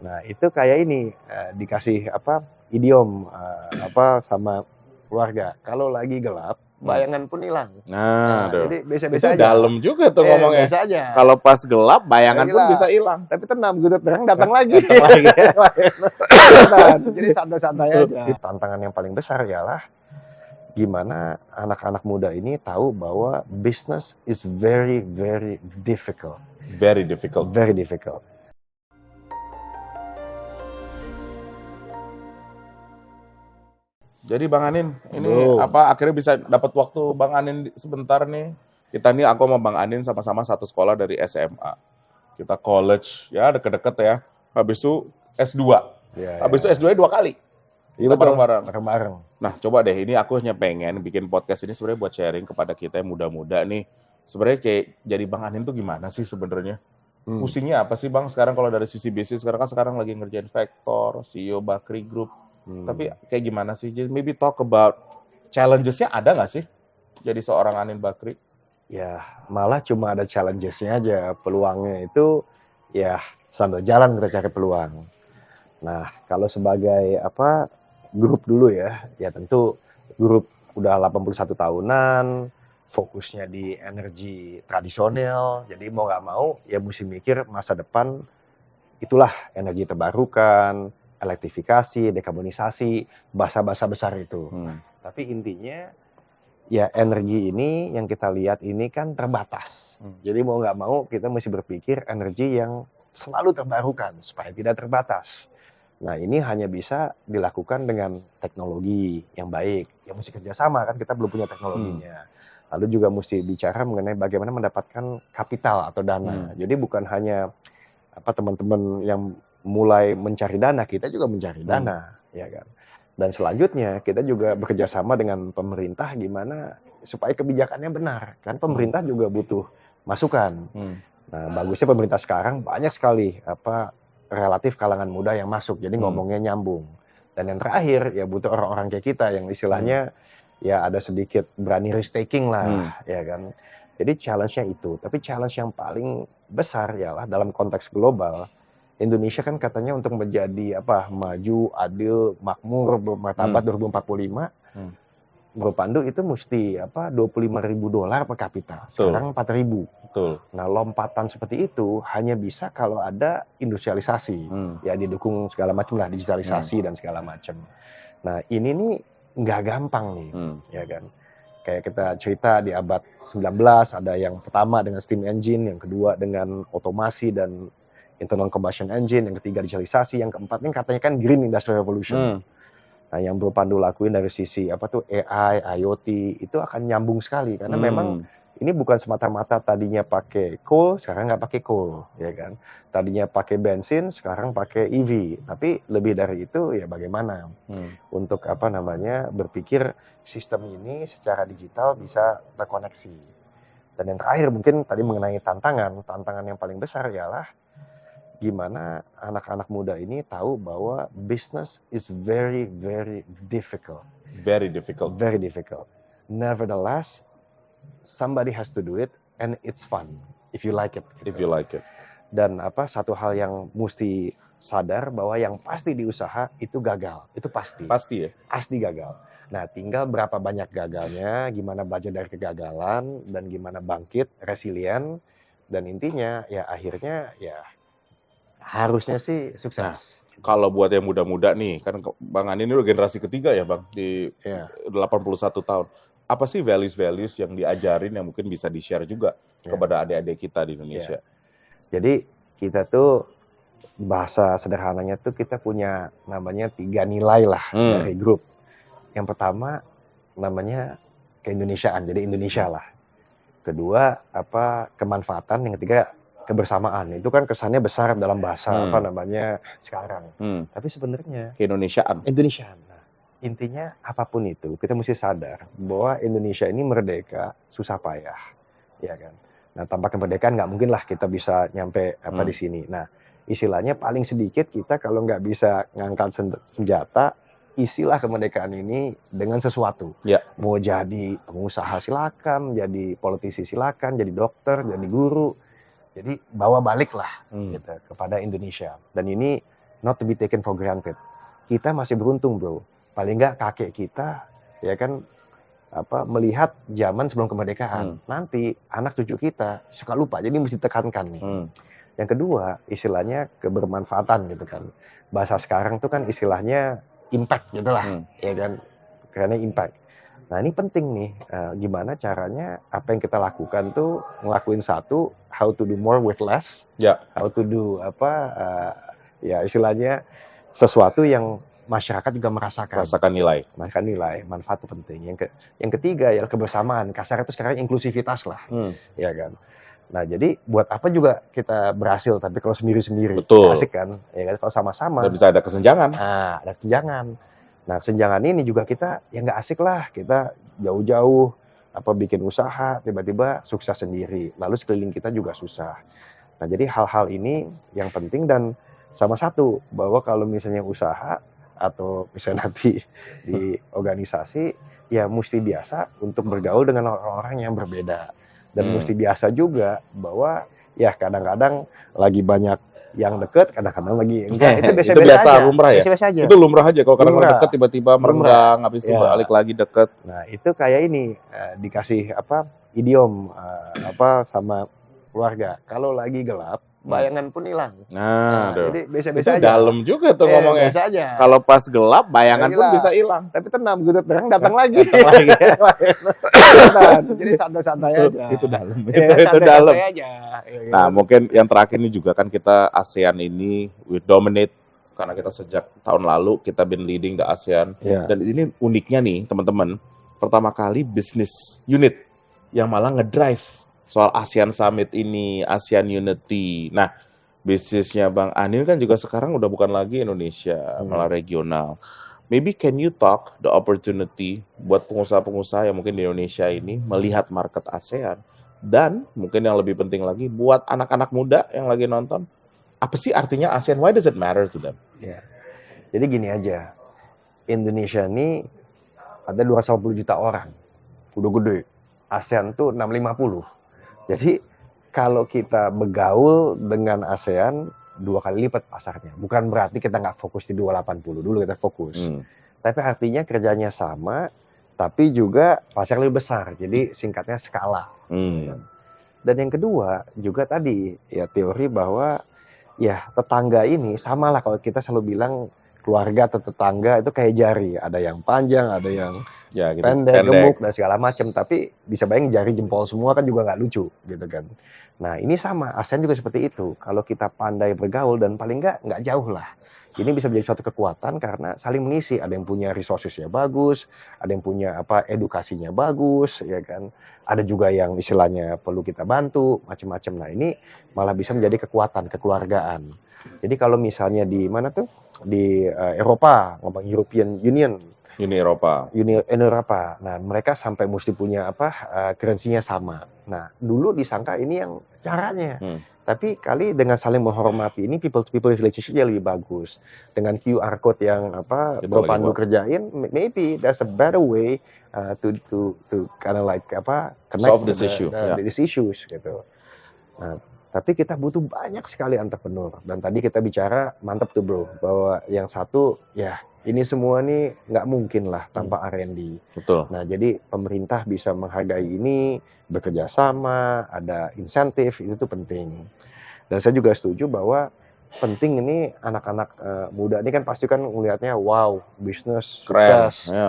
Nah itu kayak ini dikasih idiom sama keluarga. Kalau lagi gelap, bayangan pun hilang. Nah, jadi biasa-biasa itu aja. dalam juga tuh ngomongnya. Biasa aja. Kalau pas gelap, bayangan pun bisa hilang. Tapi tenang, gitu terang datang lagi. Jadi santai-santai aja. Tantangan yang paling besar ialah gimana anak-anak muda ini tahu bahwa business is very, very difficult. Very difficult. Very difficult. Jadi Bang Anin, ini akhirnya bisa dapat waktu Bang Anin sebentar nih. Aku sama Bang Anin sama-sama satu sekolah dari SMA. Kita college, ya deket-deket ya. Habis itu S2. Habis itu S2 2 kali. Iya, bareng-bareng. Nah, coba deh, ini aku hanya pengen bikin podcast ini sebenarnya buat sharing kepada kita yang muda-muda nih. Sebenarnya kayak jadi Bang Anin tuh gimana sih sebenarnya? Pusingnya apa sih Bang sekarang kalau dari sisi bisnis? Sekarang lagi ngerjain Vector, CEO Bakri Group. Tapi kayak gimana sih? Just maybe talk about challenges-nya ada nggak sih? Jadi seorang Anin Bakri? Ya, malah cuma ada challenges-nya aja. Peluangnya itu ya sambil jalan kita cari peluang. Nah, kalau sebagai grup dulu ya tentu grup udah 81 tahunan, fokusnya di energi tradisional. Jadi mau nggak mau ya mesti mikir masa depan itulah energi terbarukan, elektrifikasi, dekarbonisasi, bahasa-bahasa besar itu. Tapi intinya ya energi ini yang kita lihat ini kan terbatas. Jadi mau nggak mau kita mesti berpikir energi yang selalu terbarukan supaya tidak terbatas. Nah ini hanya bisa dilakukan dengan teknologi yang baik. Ya mesti kerjasama kan, kita belum punya teknologinya. Lalu juga mesti bicara mengenai bagaimana mendapatkan kapital atau dana. Jadi bukan hanya teman-teman yang mulai mencari dana, kita juga mencari dana, ya kan. Dan selanjutnya kita juga bekerja sama dengan pemerintah gimana supaya kebijakannya benar, kan pemerintah juga butuh masukan. Nah bagusnya pemerintah sekarang banyak sekali relatif kalangan muda yang masuk, jadi ngomongnya nyambung. Dan yang terakhir ya butuh orang-orang kayak kita yang istilahnya ya ada sedikit berani risk taking lah, ya kan. Jadi challenge-nya itu, tapi challenge yang paling besar ialah dalam konteks global. Indonesia kan katanya untuk menjadi maju, adil, makmur, bermartabat 2045. Bro Pandu itu mesti $25.000 per kapita. Sekarang 4.000. Betul. Nah, lompatan seperti itu hanya bisa kalau ada industrialisasi. Ya didukung segala macam lah, digitalisasi dan segala macam. Nah, ini nih nggak gampang nih, ya kan. Kayak kita cerita di abad 19 ada yang pertama dengan steam engine, yang kedua dengan otomasi dan internal combustion engine, yang ketiga digitalisasi, yang keempat ini katanya kan green industrial revolution. Nah, yang Bro Pandu lakuin dari sisi AI, IoT itu akan nyambung sekali karena memang ini bukan semata-mata tadinya pakai coal, sekarang nggak pakai coal, ya kan. Tadinya pakai bensin, sekarang pakai EV. Tapi lebih dari itu ya bagaimana untuk berpikir sistem ini secara digital bisa terkoneksi. Dan yang terakhir mungkin tadi mengenai tantangan yang paling besar ialah gimana anak-anak muda ini tahu bahwa business is very, very difficult. Very difficult. Very difficult. Nevertheless, somebody has to do it and it's fun if you like it. If you like it. Dan satu hal yang mesti sadar bahwa yang pasti di usaha itu gagal. Itu pasti. Pasti ya? Pasti gagal. Nah, tinggal berapa banyak gagalnya, gimana belajar dari kegagalan, dan gimana bangkit, resilient, dan intinya ya akhirnya ya harusnya sih sukses. Nah, kalau buat yang muda-muda nih, kan Bang Anin ini udah generasi ketiga ya Bang, di 81 tahun. Apa sih values-values yang diajarin yang mungkin bisa di-share juga kepada adik-adik kita di Indonesia? Jadi kita tuh bahasa sederhananya tuh kita punya namanya 3 nilai lah dari grup. Yang pertama namanya keindonesiaan, jadi Indonesia lah. Kedua kemanfaatan, yang ketiga kebersamaan. Itu kan kesannya besar dalam bahasa sekarang. Tapi sebenarnya keindonesiaan. Nah, intinya apapun itu kita mesti sadar bahwa Indonesia ini merdeka susah payah, ya kan. Nah, tanpa kemerdekaan nggak mungkin lah kita bisa nyampe di sini. Nah, istilahnya paling sedikit kita kalau nggak bisa ngangkat senjata, isilah kemerdekaan ini dengan sesuatu. Ya. Mau jadi pengusaha silakan, jadi politisi silakan, jadi dokter, jadi guru. Jadi bawa baliklah gitu kepada Indonesia. Dan ini not to be taken for granted. Kita masih beruntung bro, paling nggak kakek kita ya kan melihat zaman sebelum kemerdekaan. Nanti anak cucu kita suka lupa, jadi mesti tekankan nih. Yang kedua, istilahnya kebermanfaatan gitu kan. Bahasa sekarang tuh kan istilahnya impact gitu lah, ya kan, karena impact. Nah ini penting nih, gimana caranya apa yang kita lakukan tuh ngelakuin satu, how to do more with less, how to do ya istilahnya sesuatu yang masyarakat juga merasakan nilai, manfaat itu penting. Yang ketiga ya kebersamaan, kasar itu sekarang inklusivitas lah, ya kan. Nah jadi buat apa juga kita berhasil, tapi kalau sendiri-sendiri, asik kan, ya kan, kalau sama-sama. Dan bisa ada kesenjangan. Nah ada kesenjangan. Nah kesenjangan ini juga kita ya nggak asik lah, kita jauh-jauh bikin usaha, tiba-tiba sukses sendiri, lalu sekeliling kita juga susah. Nah jadi hal-hal ini yang penting, dan sama satu, bahwa kalau misalnya usaha atau misalnya nanti di organisasi, ya mesti biasa untuk bergaul dengan orang-orang yang berbeda. Dan mesti biasa juga bahwa ya kadang-kadang lagi banyak yang deket, kadang-kadang lagi enggak. Itu biasa aja. Lumrah ya? Biasa aja. Itu lumrah aja, kalau kadang-kadang deket tiba-tiba merenggang, habis itu balik lagi deket. Nah itu kayak ini, dikasih idiom sama keluarga. Kalau lagi gelap, bayangan pun hilang. Nah jadi biasa-biasa aja. Dalam juga tuh ngomongnya. Biasa aja. Kalau pas gelap, bayangan pun bisa hilang. Tapi tenang, begitu terang datang lagi. Jadi santai-santai aja. Itu dalam. Itu dalam. Aja. Nah mungkin yang terakhir ini juga kan kita ASEAN ini we dominate, karena kita sejak tahun lalu kita been leading the ASEAN. Dan ini uniknya nih teman-teman, pertama kali business unit yang malah ngedrive soal ASEAN Summit ini, ASEAN Unity. Nah, bisnisnya Bang Anil kan juga sekarang udah bukan lagi Indonesia, malah regional. Maybe can you talk the opportunity buat pengusaha-pengusaha yang mungkin di Indonesia ini melihat market ASEAN, dan mungkin yang lebih penting lagi buat anak-anak muda yang lagi nonton, apa sih artinya ASEAN? Why does it matter to them? Ya. Jadi gini aja, Indonesia ini ada 250 juta orang, udah gede. ASEAN tuh 650. Jadi kalau kita bergaul dengan ASEAN 2 kali lipat pasarnya. Bukan berarti kita nggak fokus di 280, dulu kita fokus. Tapi artinya kerjanya sama, tapi juga pasar lebih besar. Jadi singkatnya skala. Dan yang kedua juga tadi ya teori bahwa ya tetangga ini sama lah, kalau kita selalu bilang keluarga atau tetangga itu kayak jari. Ada yang panjang, ada yang pendek, gemuk, dan segala macam. Tapi bisa bayangin jari jempol semua kan juga nggak lucu gitu kan. Nah ini sama, ASEAN juga seperti itu. Kalau kita pandai bergaul dan paling nggak jauh lah. Ini bisa menjadi suatu kekuatan karena saling mengisi. Ada yang punya resources-nya bagus, ada yang punya edukasinya bagus, ya kan. Ada juga yang istilahnya perlu kita bantu, macam-macam. Nah ini malah bisa menjadi kekuatan, kekeluargaan. Jadi kalau misalnya di mana tuh? Di Eropa, ngomong European Union. Uni Eropa. Nah, mereka sampai mesti punya currency-nya sama. Nah, dulu disangka ini yang caranya. Tapi kali dengan saling menghormati ini people to people relationship-nya lebih bagus. Dengan QR code yang berpandu kerjain, maybe there's a better way to kind of like connect solve this issue. These issues gitu. Nah, tapi kita butuh banyak sekali entrepreneur. Dan tadi kita bicara, mantap tuh bro, bahwa yang satu ya ini semua nih nggak mungkin lah tanpa R&D. Betul. Nah jadi pemerintah bisa menghargai ini, bekerja sama, ada insentif, itu tuh penting. Dan saya juga setuju bahwa penting ini anak-anak muda ini kan pasti kan melihatnya wow, bisnis,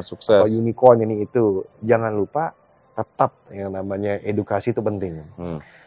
sukses, unicorn ini itu. Jangan lupa tetap yang namanya edukasi itu penting.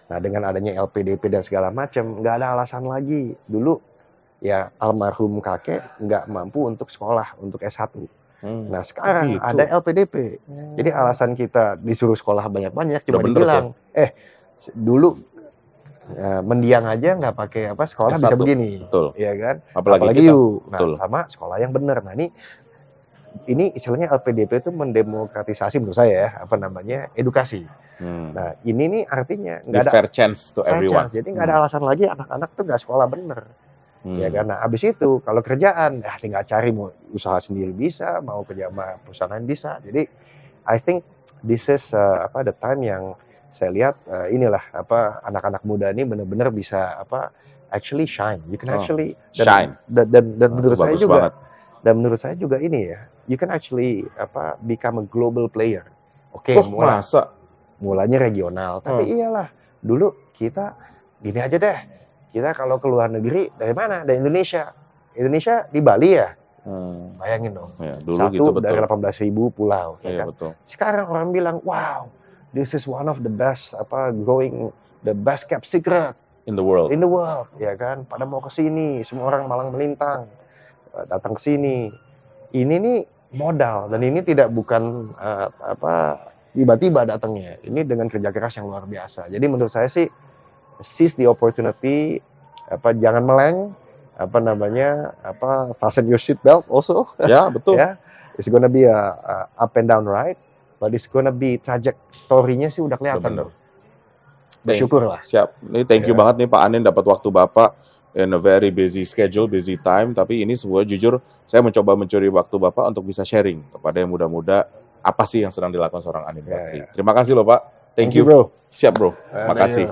Nah dengan adanya LPDP dan segala macam, nggak ada alasan lagi. Dulu ya almarhum kakek nggak mampu untuk sekolah, untuk S1. Nah sekarang ada LPDP. Jadi alasan kita disuruh sekolah banyak-banyak cuma dibilang, dulu mendiang aja nggak pakai sekolah S1. Bisa begini. Betul. Ya kan? Apalagi you. Nah sama sekolah yang benar. Nah ini istilahnya LPDP itu mendemokratisasi menurut saya edukasi. Nah ini nih artinya nggak ada fair chance to everyone. Jadi nggak ada alasan lagi anak-anak tuh nggak sekolah bener. Ya kan, nah abis itu kalau kerjaan tinggal cari, mau usaha sendiri bisa, mau kerja sama perusahaan lain bisa. Jadi I think this is the time yang saya lihat inilah anak-anak muda ini benar-benar bisa actually shine. You can Oh, actually shine. dan menurut saya Bagus juga banget. dan menurut saya juga ini ya, you can actually become a global player. Oke, Oh, masa? mulanya regional, tapi iyalah dulu kita gini aja deh. Kita kalau ke luar negeri dari mana? Dari Indonesia. Indonesia di Bali ya. Bayangin dong. Ya, dulu Satu gitu betul. dari 18.000 pulau, ya Iya, kan? betul. Sekarang orang bilang, wow, this is one of the best the best kept secret In the world. in the world, ya kan? Pada mau ke sini, semua orang malang melintang datang ke sini. Ini nih modal dan ini bukan tiba-tiba datangnya. Ini dengan kerja keras yang luar biasa. Jadi menurut saya sih seize the opportunity, jangan meleng, fasten your seat belt also. Ya, betul. Ya, it's gonna be a up and down ride, but it's gonna be trajektorinya sih udah kelihatan. Benar. Bersyukur lah. Siap. Ini thank you banget nih Pak Anin dapat waktu Bapak in a very busy schedule, busy time. Tapi ini semua jujur, saya mencoba mencuri waktu Bapak untuk bisa sharing kepada yang muda-muda apa sih yang sedang dilakukan seorang Anin Bakri. Terima kasih loh Pak. Thank you. Bro. Siap bro. Makasih.